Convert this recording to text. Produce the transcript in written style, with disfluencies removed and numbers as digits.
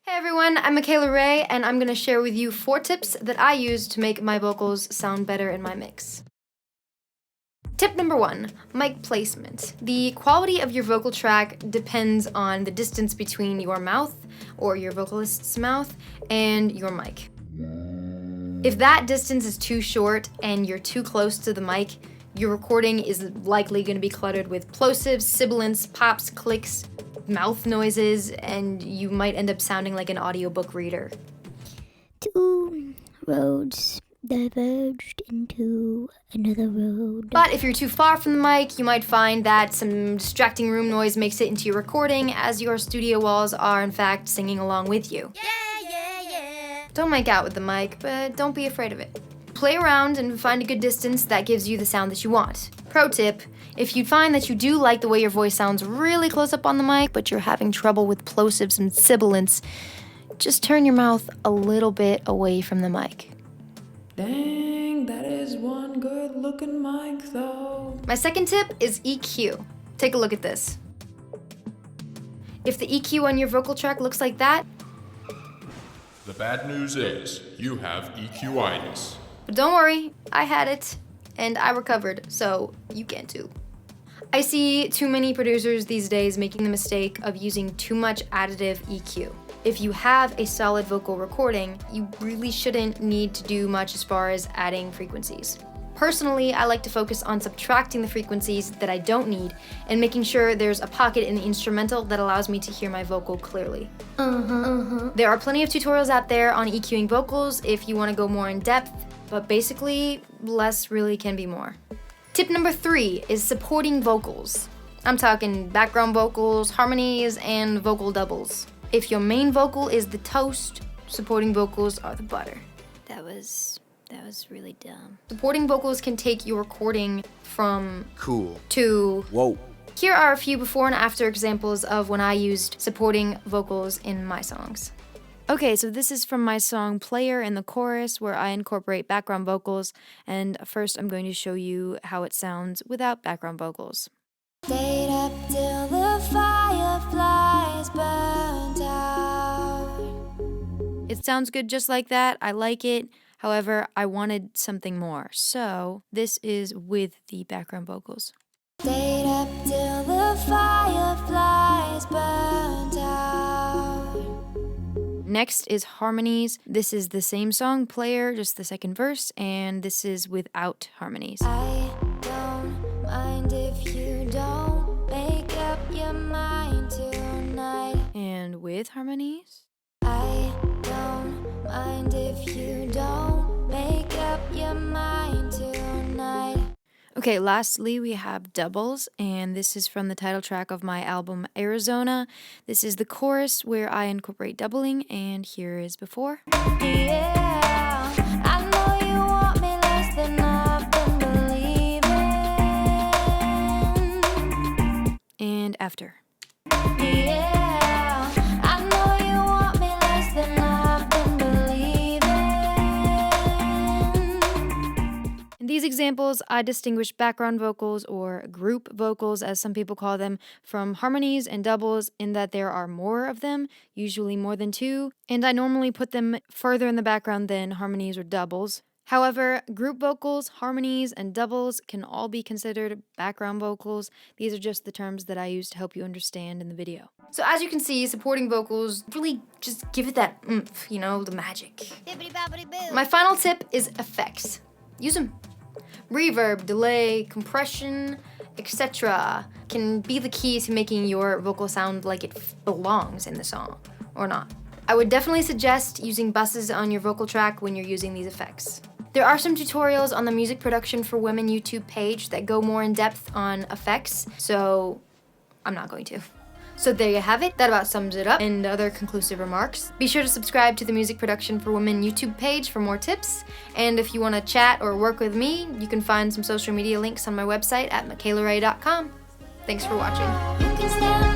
Hey everyone, I'm Makayla Rae, and I'm going to share with you 4 tips that I use to make my vocals sound better in my mix. Tip number 1, mic placement. The quality of your vocal track depends on the distance between your mouth, or your vocalist's mouth, and your mic. If that distance is too short and you're too close to the mic, your recording is likely going to be cluttered with plosives, sibilants, pops, clicks, mouth noises, and you might end up sounding like an audiobook reader. 2 roads diverged into another road. But if you're too far from the mic, you might find that some distracting room noise makes it into your recording, as your studio walls are in fact singing along with you. Yeah. Don't mic out with the mic, but don't be afraid of it. Play around and find a good distance that gives you the sound that you want. Pro tip, if you find that you do like the way your voice sounds really close up on the mic, but you're having trouble with plosives and sibilants, just turn your mouth a little bit away from the mic. Dang, that is one good looking mic though. My second tip is EQ. Take a look at this. If the EQ on your vocal track looks like that, The bad news is, you have EQ-itis. but don't worry, I had it, and I recovered, so you can too. I see too many producers these days making the mistake of using too much additive EQ. If you have a solid vocal recording, you really shouldn't need to do much as far as adding frequencies. Personally, I like to focus on subtracting the frequencies that I don't need and making sure there's a pocket in the instrumental that allows me to hear my vocal clearly. There are plenty of tutorials out there on EQing vocals if you want to go more in depth, but basically, less really can be more. Tip number 3 is supporting vocals. I'm talking background vocals, harmonies, and vocal doubles. If your main vocal is the toast, supporting vocals are the butter. That was really dumb. Supporting vocals can take your recording from Cool. to... Whoa. Here are a few before and after examples of when I used supporting vocals in my songs. Okay, so this is from my song Player in the chorus, where I incorporate background vocals, and first I'm going to show you how it sounds without background vocals. Stayed up till the fireflies burnt out. It sounds good just like that, I like it. However, I wanted something more, so this is with the background vocals. Stayed up till the fireflies burnt out. Next is harmonies. This is the same song, Player, just the second verse, and this is without harmonies. I don't mind if you don't make up your mind tonight. And with harmonies. I don't mind if you don't make up your mind tonight. Okay, lastly, we have doubles, and this is from the title track of my album, Arizona. This is the chorus where I incorporate doubling, and here is before. Yeah, I know you want me less than I've been believing. And after. Yeah, I know you want me less than I've been believing. In these examples, I distinguish background vocals, or group vocals as some people call them, from harmonies and doubles in that there are more of them, usually more than 2, and I normally put them further in the background than harmonies or doubles. However, group vocals, harmonies, and doubles can all be considered background vocals. These are just the terms that I use to help you understand in the video. So as you can see, supporting vocals really just give it that oomph, the magic. My final tip is effects. Use them. Reverb, delay, compression, etc. can be the key to making your vocal sound like it belongs in the song, or not. I would definitely suggest using buses on your vocal track when you're using these effects. There are some tutorials on the Music Production for Women YouTube page that go more in depth on effects, so I'm not going to. So there you have it, that about sums it up, and other conclusive remarks. Be sure to subscribe to the Music Production for Women YouTube page for more tips, and if you want to chat or work with me, you can find some social media links on my website at makaylarae.com. Thanks for watching. You can stand